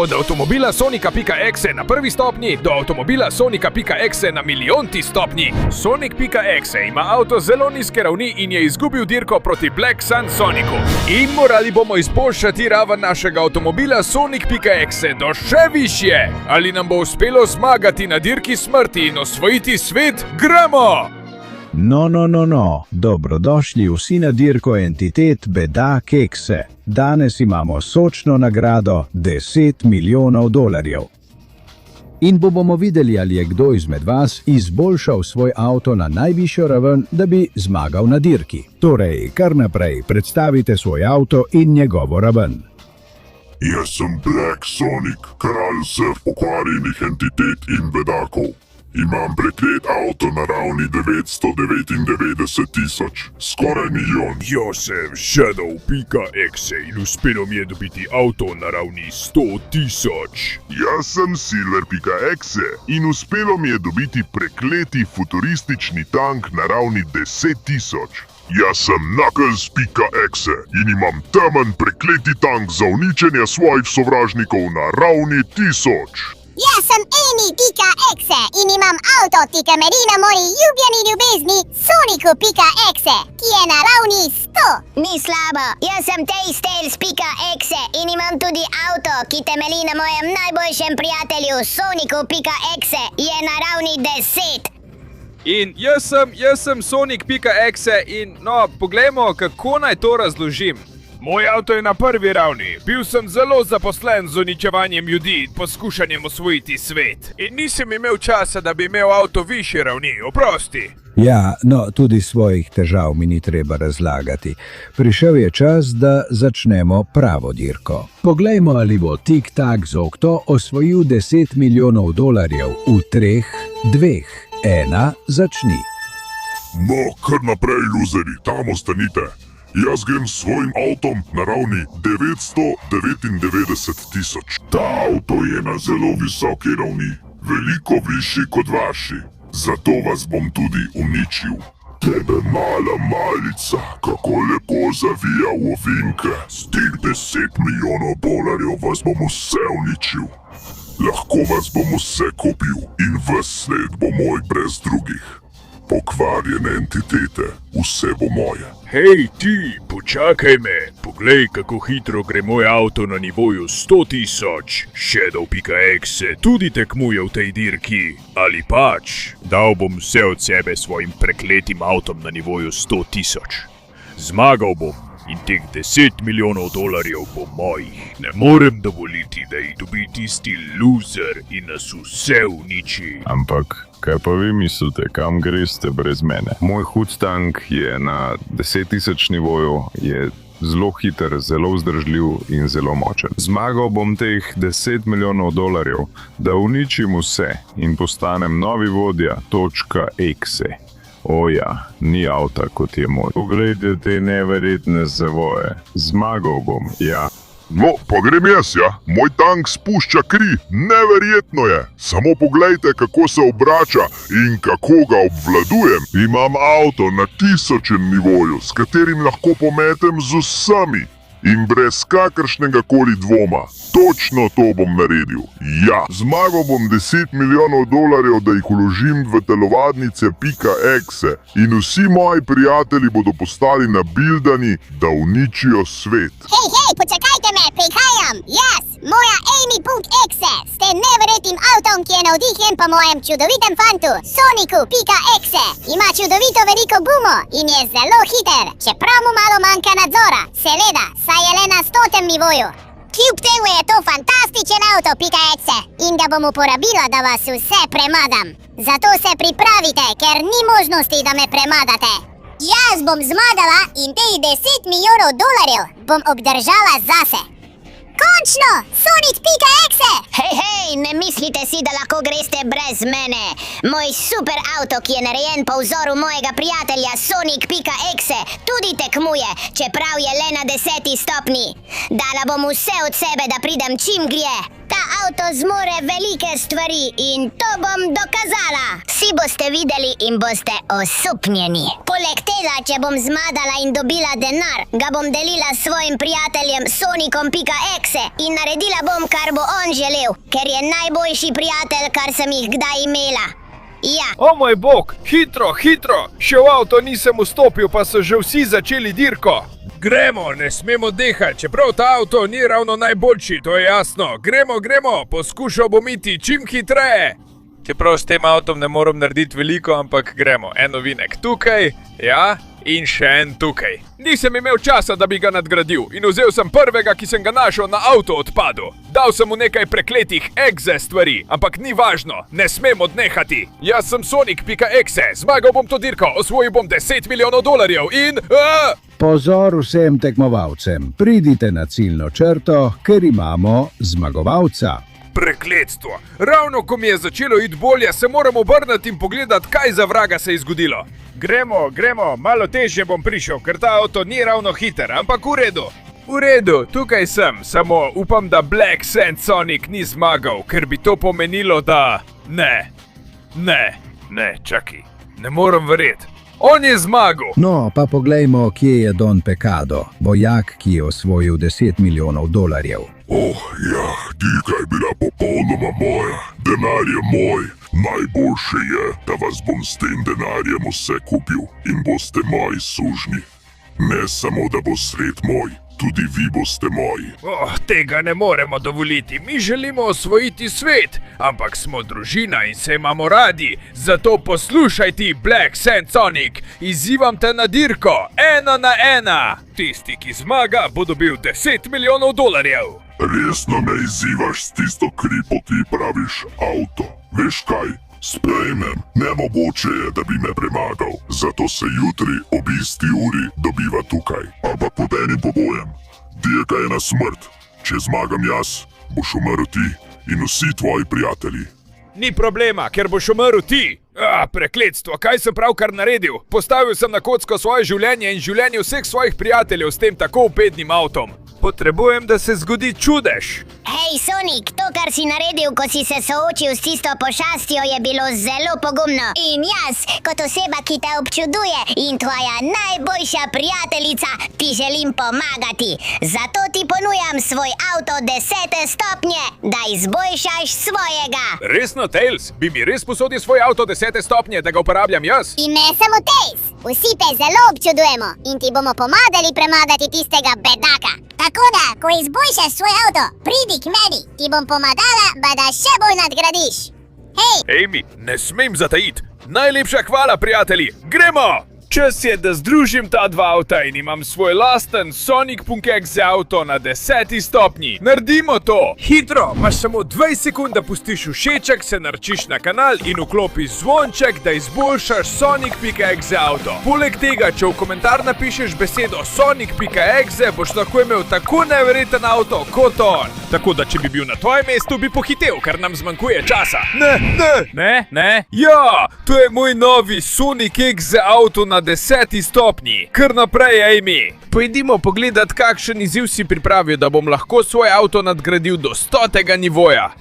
Od avtomobila Sonika.exe na prvi stopnji do avtomobila Sonika.exe na milijonti stopnji. Sonic.exe ima avto zelo nizke ravni in je izgubil dirko proti Black Sun Sonicu. In morali bomo izboljšati raven našega avtomobila Sonic.exe do še višje. Ali nam bo uspelo zmagati na dirki smrti in osvojiti svet? Gremo! No. Dobrodošli vsi na dirko entitet Beda Kekse. Danes imamo sočno nagrado $10 milijonov. In bomo videli, ali je kdo izmed vas izboljšal svoj avto na najvišjo raven, da bi zmagal na dirki. Torej, kar naprej, predstavite svoj avto in njegovo raven. Jaz sem Black Sonic, kralj vseh pokvarjenih entitet in bedakov. Imam preklet avto na ravni 999,000, skoraj milijon. Jaz sem Shadow.exe in uspelo mi je dobiti avto na ravni 100,000. Jaz sem Silver.exe in uspelo mi je dobiti prekleti futuristični tank na ravni 10,000. Jaz sem Knuckles.exe in imam temen prekleti tank za uničenje svojih sovražnikov na ravni 1000. Jaz sem Amy.exe in imam avto, ki temelji na moji ljubljeni ljubezni Sonicu.exe, ki je na ravni 100. Ni slabo, jaz sem Tails.exe in imam tudi avto, ki temelji na mojem najboljšem prijatelju Sonicu.exe, je na ravni 10. In jaz sem Sonic.exe in poglejmo, kako naj to razložim. Moj avto je na prvi ravni. Bil sem zelo zaposlen z uničevanjem ljudi in poskušanjem osvojiti svet. In nisem imel časa, da bi imel avto višje ravni, oprosti. Ja, tudi svojih težav mi ni treba razlagati. Prišel je čas, da začnemo pravo dirko. Poglejmo, ali bo Tik-Tak Zokto osvojil $10 milijonov v 3, 2, 1, začni. No, kar naprej, luzeri, tam ostanite. Jaz grem s svojim avtom na ravni 999,000. Ta avto je na zelo visoki ravni, veliko višji kot vaši. Zato vas bom tudi uničil. Tebe mala malica, kako lepo zavija v ovinke. S teh $10 milijonov vas bom vse uničil. Lahko vas bom vse kupil in ves svet bo moj brez drugih. Pokvarjene entitete, vse bo moje. Hej ti, počakaj me. Poglej, kako hitro gre moj avto na nivoju 100,000. Shadow.exe tudi tekmuje v tej dirki. Ali pač, dal bom vse od sebe svojim prekletim avtom na nivoju 100,000. Zmagal bom in teh $10 milijonov bo mojih. Ne morem dovoliti, da jih dobi tisti loser in nas vse uniči. Ampak kaj pa vi mislite, kam greste brez mene? Moj hud tank je na 10,000 nivoju, je zelo hiter, zelo vzdržljiv in zelo močen. Zmagal bom teh $10 milijonov, da uničim vse in postanem novi vodja .exe. Ja, ni avta kot je moj. Poglejte te neverjetne zavoje. Zmagal bom, ja. No, pa grem jaz, ja. Moj tank spušča kri, neverjetno je. Samo poglejte, kako se obrača in kako ga obvladujem. Imam avto na 1000 nivoju, s katerim lahko pometem z vsemi in brez kakršnega koli dvoma. Točno to bom naredil. Ja, zmagal bom $10 milijonov, da jih vložim v telovadnice.exe in vsi moji prijatelji bodo postali nabildani, da uničijo svet. Hej, počakajte me, prihajam! Jaz, moja Amy.exe, s tem neverjetnim avtom, ki je navdihnjen po mojem čudovitem fantu, Sonicu.exe. Ima čudovito veliko gumo in je zelo hiter, čeprav mu malo manjka nadzora. Seveda, saj je le na 100. nivoju. Kljub temu je to fantastičen avto.exe in ga bom uporabila, da vas vse premadam. Zato se pripravite, ker ni možnosti, da me premadate. Jaz bom zmagala in teh $10 milijonov bom obdržala zase. Končno! Sonic.exe! Hej, ne mislite si, da lahko greste brez mene. Moj super avto, ki je narejen po vzoru mojega prijatelja Sonic.exe, tudi tekmuje, čeprav je le na 10. stopni. Dala bom vse od sebe, da pridem čim grije. Ta avto zmore velike stvari in to bom dokazala. Vsi boste videli in boste osupnjeni. Poleg tega, če bom zmagala in dobila denar, ga bom delila s svojim prijateljem Sonicom.exe in naredila bom, kar bo on želel, ker je najboljši prijatelj, kar sem jih kdaj imela. Ja. O moj bog, hitro, hitro! Še v avto nisem vstopil, pa so že vsi začeli dirko. Gremo, ne smemo dehati, čeprav ta avto ni ravno najboljši, to je jasno. Gremo, poskušal bom iti čim hitreje. Čeprav s tem avtom ne moram narediti veliko, ampak gremo. En ovinek tukaj, ja, in še en tukaj. Nisem imel časa, da bi ga nadgradil in vzel sem prvega, ki sem ga našel na avto odpadu. Dal sem mu nekaj prekletih exe stvari, ampak ni važno, ne smem odnehati. Jaz sem Sonic.exe, zmagal bom to dirko, osvojil bom 10 milijonov dolarjev in... Pozor vsem tekmovalcem, pridite na ciljno črto, ker imamo zmagovalca. Prekletstvo! Ravno ko mi je začelo iti bolje, se moram obrniti in pogledati, kaj za vraga se je zgodilo. Gremo, malo težje bom prišel, ker ta avto ni ravno hiter, ampak v redu. V redu, tukaj sem, samo upam, da Black Sand Sonic ni zmagal, ker bi to pomenilo, da... Ne, čakaj, ne morem verjeti. On je zmagal! No, pa poglejmo, kje je Don Pecado, vojak, ki je osvojil 10 milijonov dolarjev. Ja, dirka je bila popolnoma moja. Denar je moj. Najboljše je, da vas bom s tem denarjem vse kupil in boste moji sužnji. Ne samo, da bo svet moj, tudi vi boste moji. Tega ne moremo dovoliti. Mi želimo osvojiti svet, ampak smo družina in se imamo radi. Zato poslušaj ti, Black Sand Sonic, izzivam te na dirko, 1-1. Tisti, ki zmaga, bo dobil 10 milijonov dolarjev. Resno me izzivaš s tisto kripo, ki praviš avto. Veš kaj? Sprejmem, nemogoče je, da bi me premagal. Zato se jutri ob isti uri dobiva tukaj. Ampak pod enim pogojem. Dirka je na smrt. Če zmagam jaz, boš umrl ti in vsi tvoji prijatelji. Ni problema, ker boš umrl ti. Prekletstvo, kaj sem pravkar naredil? Postavil sem na kocko svoje življenje in življenje vseh svojih prijateljev s tem tako upednim avtom. Potrebujem, da se zgodi čudež. Hej, Sonic, to, kar si naredil, ko si se soočil s tisto pošastjo, je bilo zelo pogumno. In jaz, kot oseba, ki te občuduje in tvoja najboljša prijateljica, ti želim pomagati. Zato ti ponujam svoj avto 10. stopnje, da izboljšaš svojega. Resno, Tails? Bi mi res posodil svoj avto 10. stopnje, da ga uporabljam jaz? In ne samo Tails, vsi te zelo občudujemo in ti bomo pomagali premagati tistega bedaka. Tako da, ko izboljšaš svoj avto, pridi k meni, ti bom pomagala, da še bolj nadgradiš. Hej! Amy, ne smem zatajiti. Najlepša hvala, prijatelji. Gremo! Čas je, da združim ta dva avta in imam svoj lasten Sonic.exe avto na 10. stopnji. Naredimo to! Hitro, imaš samo 20 sekund, da pustiš všeček, se naročiš na kanal in vklopiš zvonček, da izboljšaš Sonic.exe avto. Poleg tega, če v komentar napišeš besedo Sonic.exe, boš lahko imel tako neverjeten avto kot on. Tako da, če bi bil na tvojem mestu, bi pohitev, ker nam zmanjkuje časa. Ne? Ja, to je moj novi Sonic.exe avto na 10. stopnji. Kar naprej, Amy. Pojdimo pogledat, kakšen izziv si pripravil, da bom lahko svoj avto nadgradil do 100. nivoja.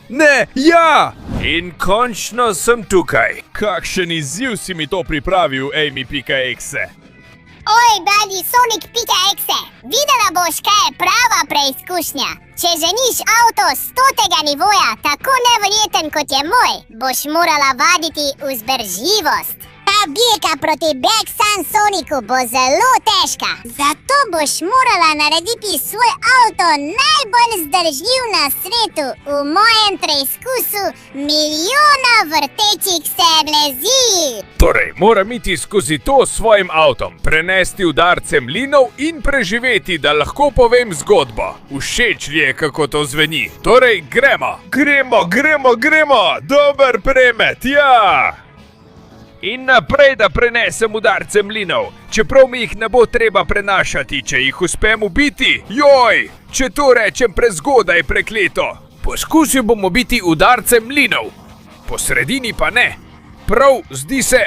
Ja! In končno sem tukaj. Kakšen izziv si mi to pripravil, Amy.exe? Oj, dragi Sonic.exe, videla boš, kaj je prava preizkušnja. Če želiš avto 100. nivoja, tako neverjeten kot je moj, boš morala vaditi vzdržljivost. Ta bitka proti Black Sand Sonicu bo zelo težka. Zato boš morala narediti svoj avto najbolj zdržljiv na svetu v mojem preizkusu milijona vrtečih se blezi. Torej, moram iti skozi to s svojim avtom, prenesti udarce mlinov in preživeti, da lahko povem zgodbo. Všeč li je, kako to zveni? Torej, gremo! Gremo! Dober premet, ja! In naprej, da prenesem udarce mlinov, čeprav mi jih ne bo treba prenašati, če jih uspem ubiti. Joj, če to rečem prezgodaj, prekleto. Poskusil bom ubiti udarce mlinov, po sredini pa ne. Prav, zdi se,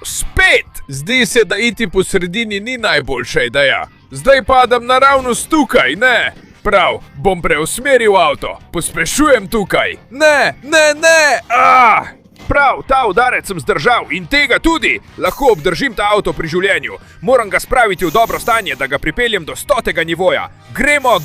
spet! Zdi se, da iti po sredini ni najboljša ideja. Zdaj padam naravnost tukaj, ne? Prav, bom preusmeril avto. Pospešujem tukaj. Ne! Prav, ta udarec sem zdržal in tega tudi. Lahko obdržim ta avto pri življenju. Moram ga spraviti v dobro stanje, da ga pripeljem do 100. nivoja. Gremo!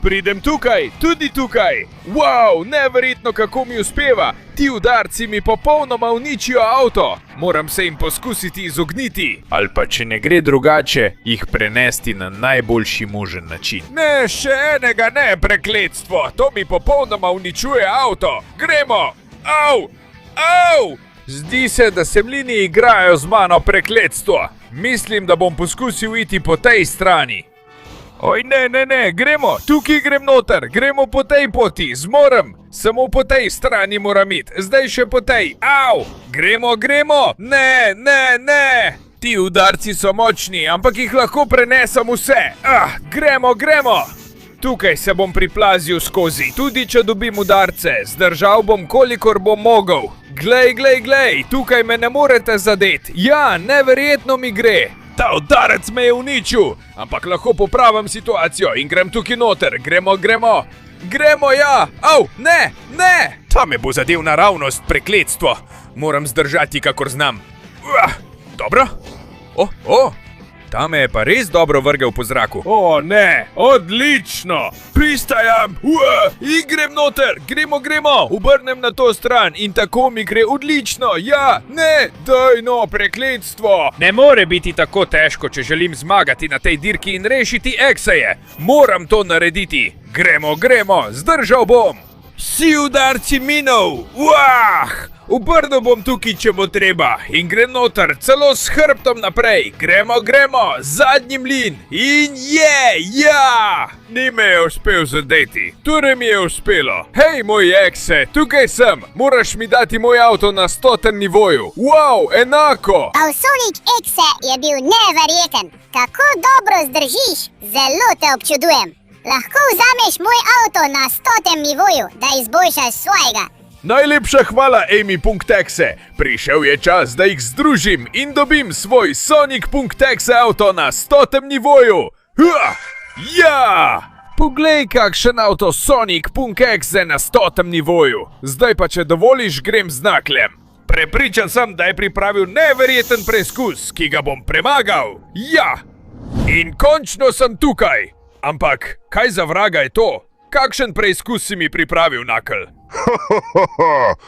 Pridem tukaj, tudi tukaj. Wow, neverjetno, kako mi uspeva. Ti udarci mi popolnoma uničijo avto. Moram se jim poskusiti izogniti. Ali pa, če ne gre drugače, jih prenesti na najboljši možen način. Ne, še enega ne, prekletstvo. To mi popolnoma uničuje avto. Gremo! Au! Zdi se, da se mlini igrajo z mano, prekletstvo. Mislim, da bom poskusil iti po tej strani. Oj, ne, gremo, tukaj grem noter, gremo po tej poti, zmorem. Samo po tej strani moram iti, zdaj še po tej. Au! Gremo! Ne! Ti udarci so močni, ampak jih lahko prenesem vse. Gremo! Tukaj se bom priplazil skozi, tudi če dobim udarce. Zdržal bom, kolikor bom mogel. Glej, tukaj me ne morete zadeti. Ja, neverjetno mi gre. Ta udarec me je uničil, ampak lahko popravim situacijo in grem tukaj noter. Gremo, ja. Au, ne. Ta me bo zadev naravnost, prekletstvo. Moram zdržati, kakor znam. Dobro. Ta me je pa res dobro vrgel po zraku. O ne, odlično! Pristajam! In grem noter! Gremo! Obrnem na to stran in tako mi gre odlično! Ja, ne, daj no, prekletstvo! Ne more biti tako težko, če želim zmagati na tej dirki in rešiti Exeje. Moram to narediti! Gremo! Zdržal bom! Vsi udarci minov! Obrnil bom tukaj, če bo treba. In grem noter, celo s hrbtom naprej. Gremo! Zadnji mlin! In ja! Ni me je uspel zadeti. Torej mi je uspelo. Hej, moj Exe, tukaj sem. Moraš mi dati moj avto na 100. nivoju. Wow, enako! Sonic Exe je bil neverjeten. Kako dobro zdržiš. Zelo te občudujem. Lahko vzameš moj avto na 100. nivoju, da izboljšaš svojega. Najlepša hvala, Amy.exe. Prišel je čas, da jih združim in dobim svoj Sonic.exe avto na 100. nivoju. Ja! Poglej, kakšen avto Sonic.exe na 100. nivoju. Zdaj pa, če dovoliš, grem z nakljem. Prepričan sem, da je pripravil neverjeten preizkus, ki ga bom premagal. Ja! In končno sem tukaj. Ampak, kaj za vraga je to? Kakšen preizkus si mi pripravil, Knuckle?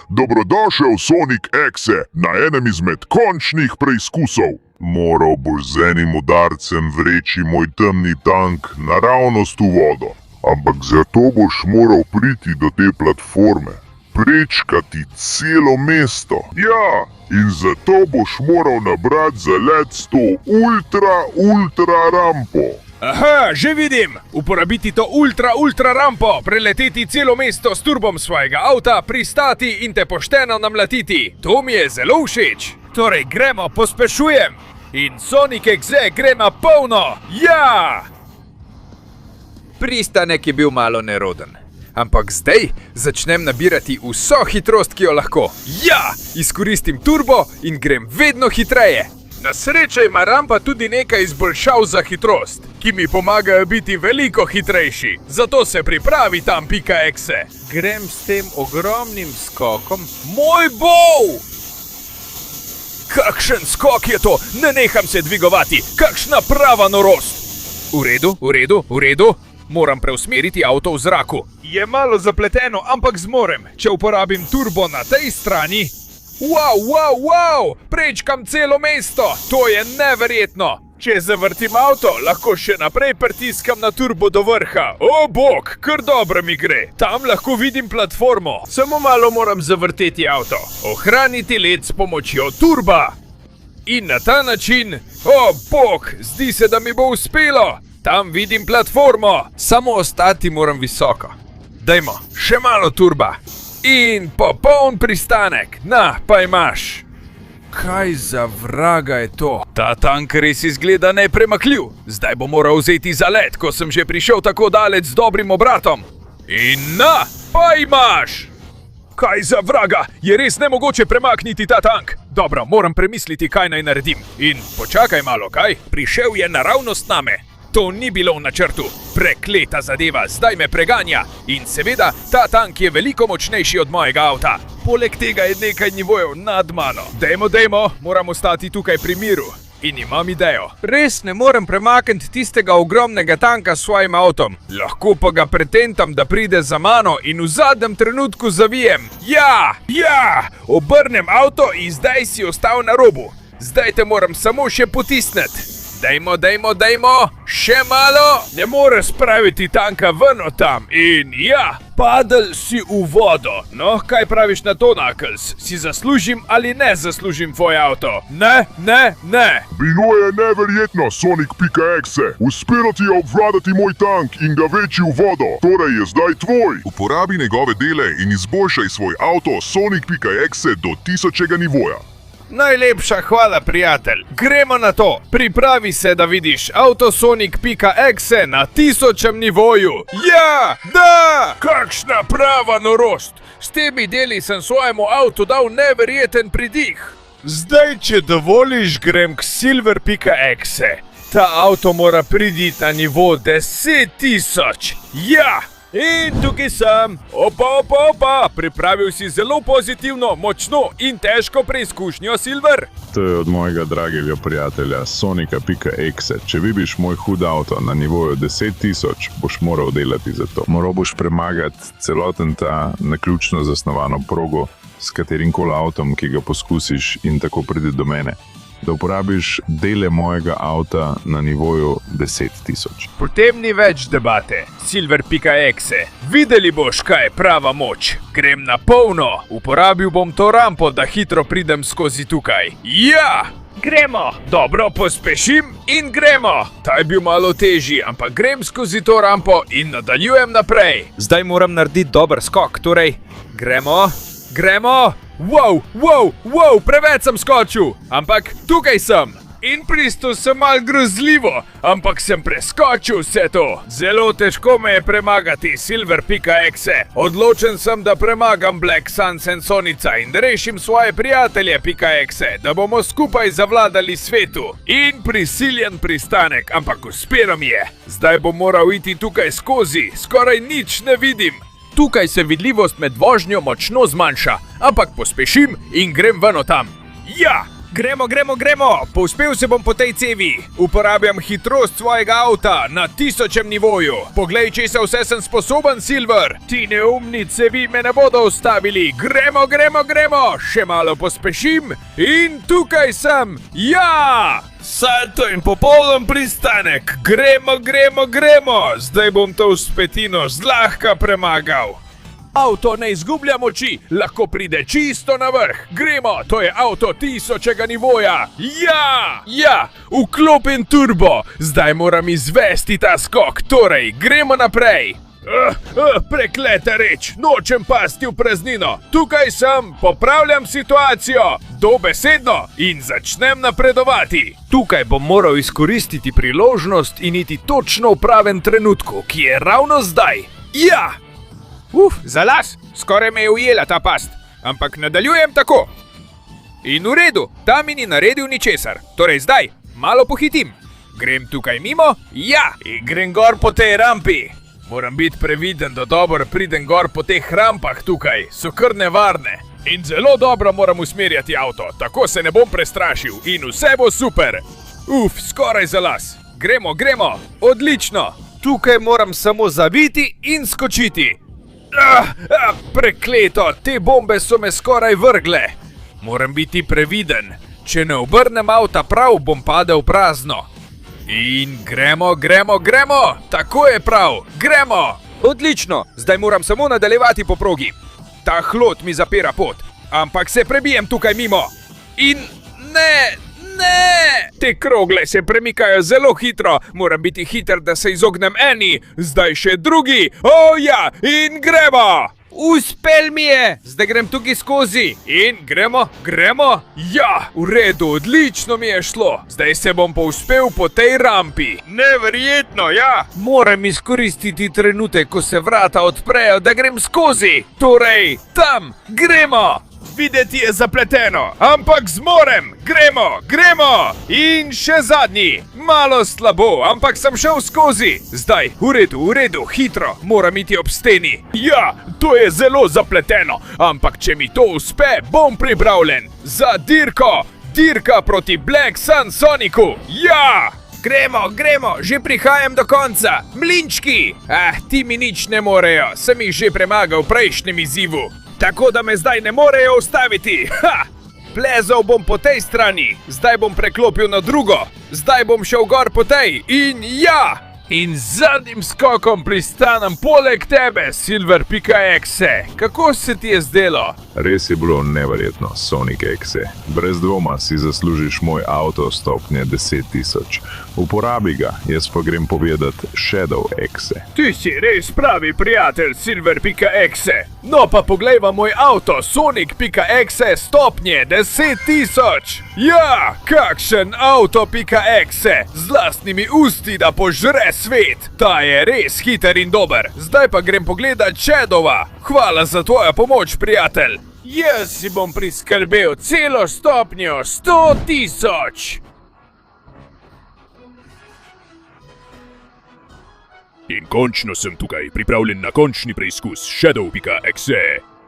Dobrodošel, Sonic Exe, na enem izmed končnih preizkusov. Moral boš z enim udarcem vreči moj temni tank naravnost v vodo. Ampak zato boš moral priti do te platforme. Prečkati celo mesto. Ja, in zato boš moral nabrati za let 100 ultra rampo. Aha, že vidim! Uporabiti to ultra rampo, preleteti celo mesto s turbom svojega avta, pristati in te pošteno namlatiti. To mi je zelo všeč. Torej, gremo, pospešujem. In Sonic Exe gre na polno. Ja! Pristanek je bil malo neroden. Ampak zdaj začnem nabirati vso hitrost, ki jo lahko. Ja! Izkoristim turbo in grem vedno hitreje. Na srečo ima rampa tudi nekaj izboljšav za hitrost, ki mi pomagajo biti veliko hitrejši. Zato se pripravi tam .exe. Grem s tem ogromnim skokom. Moj bov! Kakšen skok je to? Ne neham se dvigovati. Kakšna prava norost. V redu. Moram preusmeriti avto v zraku. Je malo zapleteno, ampak zmorem. Če uporabim turbo na tej strani... Wow! Prečkam celo mesto! To je neverjetno! Če zavrtim avto, lahko še naprej pritiskam na turbo do vrha. O bog, kar dobro mi gre! Tam lahko vidim platformo. Samo malo moram zavrteti avto. Ohraniti let s pomočjo turba. In na ta način... O bog, zdi se, da mi bo uspelo! Tam vidim platformo. Samo ostati moram visoko. Dajmo, še malo turba. In popoln pristanek. Na, pa imaš. Kaj za vraga je to? Ta tank res izgleda nepremakljiv. Zdaj bo moral vzeti zalet, ko sem že prišel tako daleč z dobrim obratom. In na, pa imaš. Kaj za vraga? Je res nemogoče premakniti ta tank. Dobro, moram premisliti, kaj naj naredim. In počakaj malo, kaj? Prišel je naravnost name. To ni bilo v načrtu. Prekleta zadeva, zdaj me preganja. In seveda, ta tank je veliko močnejši od mojega avta. Poleg tega je nekaj nivojev nad mano. Dajmo, moramo stati tukaj pri miru. In imam idejo. Res ne morem premakniti tistega ogromnega tanka s svojim avtom. Lahko pa ga pretentam, da pride za mano in v zadnjem trenutku zavijem. Ja, obrnem avto in zdaj si ostal na robu. Zdaj te moram samo še potisniti. Dajmo, še malo. Ne moreš spraviti tanka ven od tam. In ja, padel si v vodo. No, kaj praviš na to, Knuckles? Si zaslužim ali ne zaslužim tvoj avto? Ne. Bilo je neverjetno, Sonic.exe. Uspelo ti je obvladati moj tank in ga veči v vodo. Torej je zdaj tvoj. Uporabi njegove dele in izboljšaj svoj avto Sonic.exe do 1000. nivoja. Najlepša hvala, prijatelj. Gremo na to. Pripravi se, da vidiš avto Sonic.exe na 1000. nivoju. Ja, da! Kakšna prava norost. S temi deli sem svojemu avtu dal neverjeten pridih. Zdaj, če dovoliš, grem k Silver.exe. Ta avto mora priditi na nivo 10.000. Ja! In tukaj sem. Opa. Pripravil si zelo pozitivno, močno in težko preizkušnjo, Silver. To je od mojega dragega prijatelja Sonika.exe. Če vidiš moj hud avto na nivoju 10.000, boš moral delati za to. Moral boš premagati celoten ta naključno zasnovano progo s katerim koli avtom, ki ga poskusiš in tako pride do mene. Da uporabiš dele mojega avta na nivoju 10.000. Potem ni več debate. Silver.exe. Videli boš, kaj je prava moč. Grem na polno. Uporabil bom to rampo, da hitro pridem skozi tukaj. Ja! Gremo! Dobro, pospešim in gremo! Ta je bil malo težji, ampak grem skozi to rampo in nadaljujem naprej. Zdaj moram narediti dober skok, torej gremo! Wow, preveč sem skočil, ampak tukaj sem. In pristo sem mal grozljivo, ampak sem preskočil vse to. Zelo težko me je premagati, Silver.exe. Odločen sem, da premagam Black Sun Sensonica in da rešim svoje prijatelje.exe, da bomo skupaj zavladali svetu. In prisiljen pristanek, ampak uspelo mi je. Zdaj bom moral iti tukaj skozi, skoraj nič ne vidim. Tukaj se vidljivost med vožnjo močno zmanjša, ampak pospešim in grem ven od tam. Ja! Gremo! Povzpel se bom po tej cevi. Uporabljam hitrost svojega avta na 1000. nivoju. Poglej, če se vse sem sposoben, Silver. Ti neumni cevi me ne bodo ustavili. Gremo! Še malo pospešim in tukaj sem. Ja! Salto in popoln pristanek. Gremo! Zdaj bom to vzpetino zlahka premagal. Avto ne izgublja moči, lahko pride čisto na vrh. Gremo, to je avto 1000. nivoja. Ja, vklopim turbo. Zdaj moram izvesti ta skok, torej gremo naprej. Prekleta reč, nočem pasti v praznino. Tukaj sem, popravljam situacijo, dobesedno, in začnem napredovati. Tukaj bom moral izkoristiti priložnost in iti točno v pravem trenutku, ki je ravno zdaj. Ja! Za las, skoraj me je ujela ta past, ampak nadaljujem tako. In v redu, ta mi ni naredil ničesar, torej zdaj malo pohitim. Grem tukaj mimo, ja, in grem gor po tej rampi. Moram biti previden, da dobro pridem gor po teh rampah tukaj, so kar nevarne. In zelo dobro moram usmerjati avto, tako se ne bom prestrašil in vse bo super. Skoraj za las. Gremo, odlično. Tukaj moram samo zaviti in skočiti. Prekleto, te bombe so me skoraj vrgle. Moram biti previden. Če ne obrnem avta prav, bom padel prazno. In gremo. Tako je prav, gremo. Odlično, zdaj moram samo nadaljevati po progi. Ta hlod mi zapira pot, ampak se prebijem tukaj mimo. In ne! Te krogle se premikajo zelo hitro, moram biti hiter, da se izognem eni, zdaj še drugi, in gremo! Uspel mi je, zdaj grem tukaj skozi in gremo, ja, v redu, odlično mi je šlo, zdaj se bom povzpel po tej rampi. Neverjetno, ja! Moram izkoristiti trenutek, ko se vrata odprejo, da grem skozi, torej tam, gremo! videti je zapleteno, ampak zmorem, gremo! In še zadnji, malo slabo, ampak sem šel skozi. Zdaj, v redu, hitro, moram iti ob steni. Ja, to je zelo zapleteno, ampak če mi to uspe, bom pripravljen za dirka proti Black Sun Sonicu. Ja! Gremo, že prihajam do konca. Mlinčki! Ti mi nič ne morejo, sem jih že premagal v prejšnjem izzivu. Tako da me zdaj ne morejo ustaviti. Plezal bom po tej strani, zdaj bom preklopil na drugo, zdaj bom šel gor po tej in ja! In z zadnjim skokom pristanem poleg tebe, Silver.exe. Kako se ti je zdelo? Res je bilo neverjetno, Sonic Exe. Brez dvoma si zaslužiš moj avto stopnje 10.000. Uporabi ga, jaz pa grem povedat Shadow Exe. Ti si res pravi prijatelj, Silver.exe. No pa poglejva moj avto, Sonic.exe stopnje 10.000. Ja, kakšen avto.exe, z lastnimi usti da požre svet. Ta je res hiter in dober. Zdaj pa grem pogledat Shadowa. Hvala za tvojo pomoč, prijatelj. Jaz si bom priskrbel celo stopnjo 100.000. In končno sem tukaj, pripravljen na končni preizkus Shadow.exe.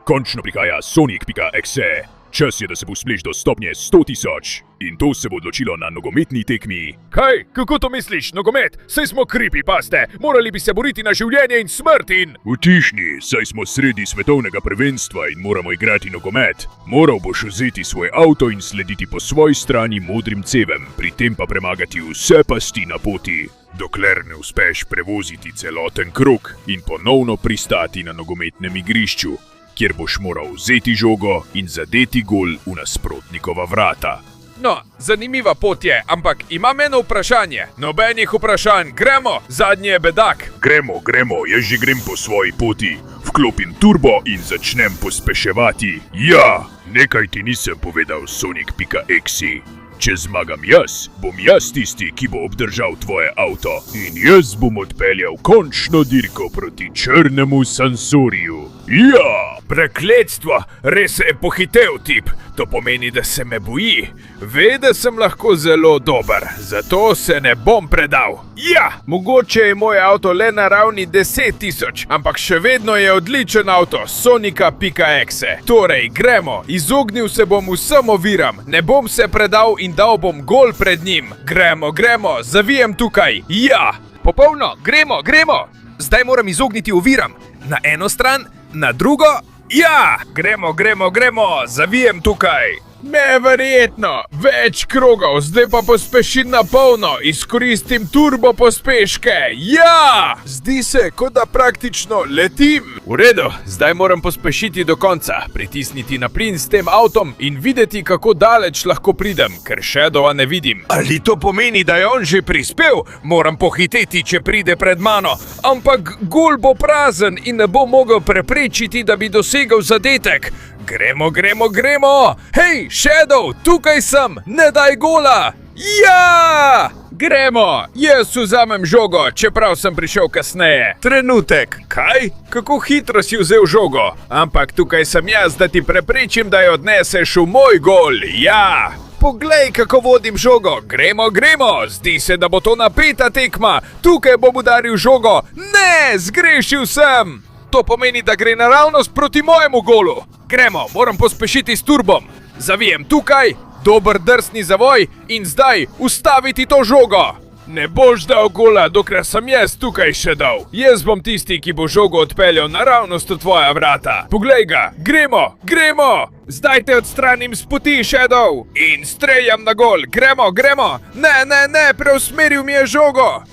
Končno prihaja Sonic.exe. Čas je, da se pospleš do stopnje 100.000. In to se bo odločilo na nogometni tekmi. Kaj? Kako to misliš, nogomet? Saj smo creepypaste. Morali bi se boriti na življenje in smrt in... Utišni, saj smo sredi svetovnega prvenstva in moramo igrati nogomet. Moral boš vzeti svoj avto in slediti po svoji strani modrim cevem, pri tem pa premagati vse pasti na poti, dokler ne uspeš prevoziti celoten krog in ponovno pristati na nogometnem igrišču, kjer boš moral vzeti žogo in zadeti gol v nasprotnikova vrata. No, zanimiva pot je, ampak imam eno vprašanje. Nobenih vprašanj, gremo, zadnji je bedak. Gremo, jaz že grem po svoji poti. Vklopim turbo in začnem pospeševati. Ja, nekaj ti nisem povedal, Sonic.exe. Če zmagam jaz, bom jaz tisti, ki bo obdržal tvoje avto. In jaz bom odpeljal končno dirko proti črnemu Sansoriju. Ja! Prekletstvo, res se je pohitev tip. To pomeni, da se me boji. Ve, da sem lahko zelo dober, zato se ne bom predal. Ja, mogoče je moj avto le na ravni 10.000, ampak še vedno je odličen avto, Sonika.exe. Torej, gremo, izognil se bom vsem oviram, ne bom se predal in dal bom gol pred njim. Gremo, zavijem tukaj, ja! Popolno, gremo! Zdaj moram izogniti oviram. Na eno stran, na drugo, ja! Gremo, zavijem tukaj. Neverjetno, več krogov, zdaj pa pospešim na polno, izkoristim turbo pospeške, ja! Zdi se, kot da praktično letim. V redu, zdaj moram pospešiti do konca, pritisniti na plin s tem avtom in videti, kako daleč lahko pridem, ker Shadowa ne vidim. Ali to pomeni, da je on že prispel? Moram pohiteti, če pride pred mano, ampak gol bo prazen in ne bo mogel preprečiti, da bi dosegel zadetek. Gremo! Hej, Shadow, tukaj sem, ne daj gola! Ja! Gremo, jaz vzamem žogo, čeprav sem prišel kasneje. Trenutek, kaj? Kako hitro si vzel žogo? Ampak tukaj sem jaz, da ti preprečim, da jo odneseš v moj gol, ja! Poglej, kako vodim žogo, gremo, zdi se, da bo to napeta tekma. Tukaj bom udaril žogo, ne, zgrešil sem! To pomeni, da gre naravnost proti mojemu golu. Gremo, moram pospešiti s turbom. Zavijem tukaj, dober drsni zavoj in zdaj ustaviti to žogo. Ne boš dal gola, dokler sem jaz tukaj še dal. Jaz bom tisti, ki bo žogo odpeljal naravnost v tvoja vrata. Poglej ga, gremo. Zdaj te odstranim s poti, Shadow. In streljam na gol, gremo. Ne, preusmeril mi je žogo.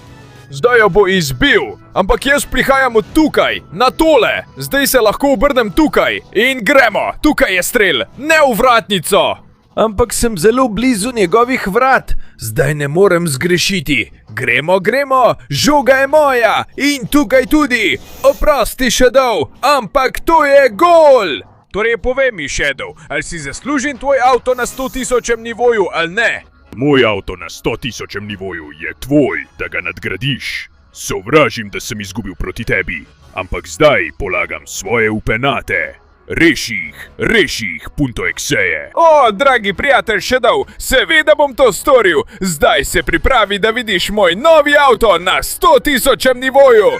Zdaj jo bo izbil, ampak jaz prihajam od tukaj, na tole. Zdaj se lahko obrnem tukaj in gremo. Tukaj je strel, ne v vratnico. Ampak sem zelo blizu njegovih vrat. Zdaj ne morem zgrešiti. Gremo, žoga je moja in tukaj tudi. Oprosti, Shadow, ampak to je gol. Torej povej mi, Shadow, ali si zaslužim tvoj avto na 100.000 nivoju ali ne? Moj avto na 100.000 nivoju je tvoj, da ga nadgradiš. Sovražim, da sem izgubil proti tebi, ampak zdaj polagam svoje upe nate. Reši jih.exe. O, dragi prijatelj Shadow, seveda bom to storil. Zdaj se pripravi, da vidiš moj novi avto na 100.000 nivoju.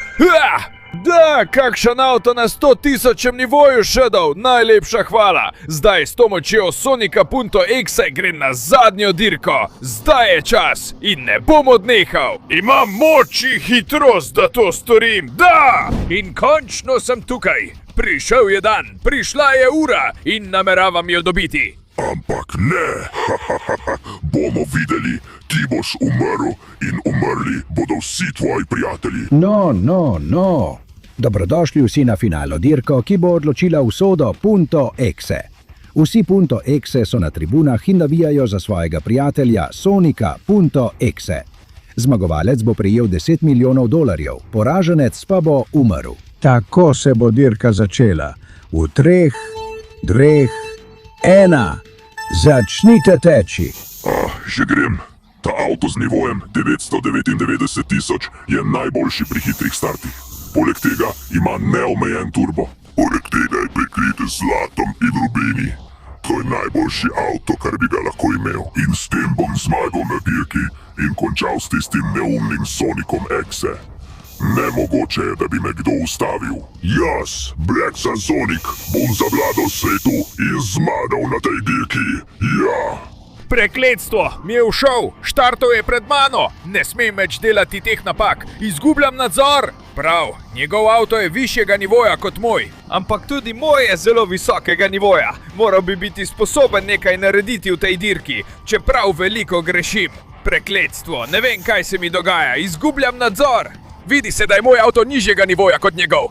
Da, kakšen avto na 100.000 nivoju, Shadow, najlepša hvala. Zdaj s pomočjo Sonika.exe grem na zadnjo dirko. Zdaj je čas in ne bom odnehal. Imam moč in hitrost, da to storim. Da! In končno sem tukaj. Prišel je dan, prišla je ura in nameravam jo dobiti. Ampak ne, bomo videli, ti boš umrl in umrli bodo vsi tvoji prijatelji. No. Dobrodošli vsi na finalno dirko, ki bo odločila usodo .exe. Vsi .exe so na tribunah in navijajo za svojega prijatelja Sonika.exe. Zmagovalec bo prejel 10 milijonov dolarjev, poraženec pa bo umrl. Tako se bo dirka začela. V 3, 2, 1. Začnite teči. Že grem. Ta avto z nivojem 999.000 je najboljši pri hitrih startih. Poleg tega ima neomejen turbo. Poleg tega je prekrit z zlatom in rubini. To je najboljši avto, kar bi ga lahko imel. In s tem bom zmagal na dirki in končal s tistim neumnim Sonikom Exe. Nemogoče je, da bi me kdo ustavil. Jaz, Black Sun Sonic, bom zavladal svetu in zmagal na tej dirki. Ja! Prekletstvo, mi je všel, štartov je pred mano, ne smem več delati teh napak, izgubljam nadzor. Prav, njegov avto je višjega nivoja kot moj, ampak tudi moj je zelo visokega nivoja. Moral bi biti sposoben nekaj narediti v tej dirki, čeprav veliko grešim. Prekletstvo, ne vem, kaj se mi dogaja, izgubljam nadzor. Vidi se, da je moj avto nižjega nivoja kot njegov.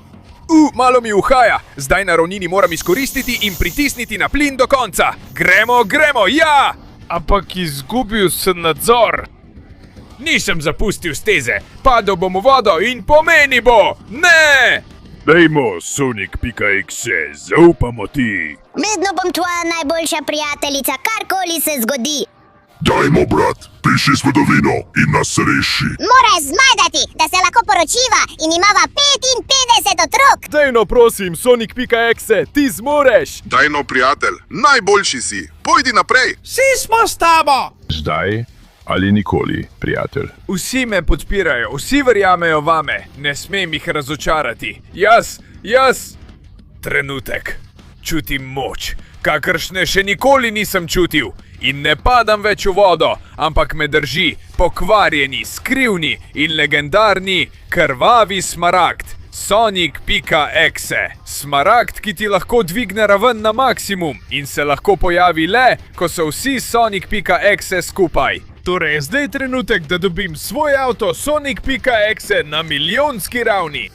Malo mi uhaja, zdaj na ravnini moram izkoristiti in pritisniti na plin do konca. Gremo, ja! Ampak izgubil sem nadzor. Nisem zapustil steze, padel bom v vodo in pomeni bo. Ne! Dajmo, Sonic.exe, zaupamo ti. Vedno bom tvoja najboljša prijateljica, karkoli se zgodi. Dajmo, brat, piši zgodovino in nas reši. Moraš zmagati, da se lahko poročiva in imava 55 otrok. Dajno prosim, Sonic.exe, ti zmoreš. Dajno, prijatelj, najboljši si, pojdi naprej. Vsi smo s tabo. Zdaj ali nikoli, prijatelj. Vsi me podpirajo, vsi verjamejo vame, ne smem jih razočarati. Jaz. Trenutek, čutim moč, kakršne še nikoli nisem čutil. In ne padam več v vodo, ampak me drži pokvarjeni, skrivni in legendarni krvavi smaragd. Sonic.exe. Smaragd, ki ti lahko dvigne raven na maksimum in se lahko pojavi le, ko so vsi Sonic.exe skupaj. Torej je zdaj trenutek, da dobim svoj avto Sonic.exe na milijonski ravni.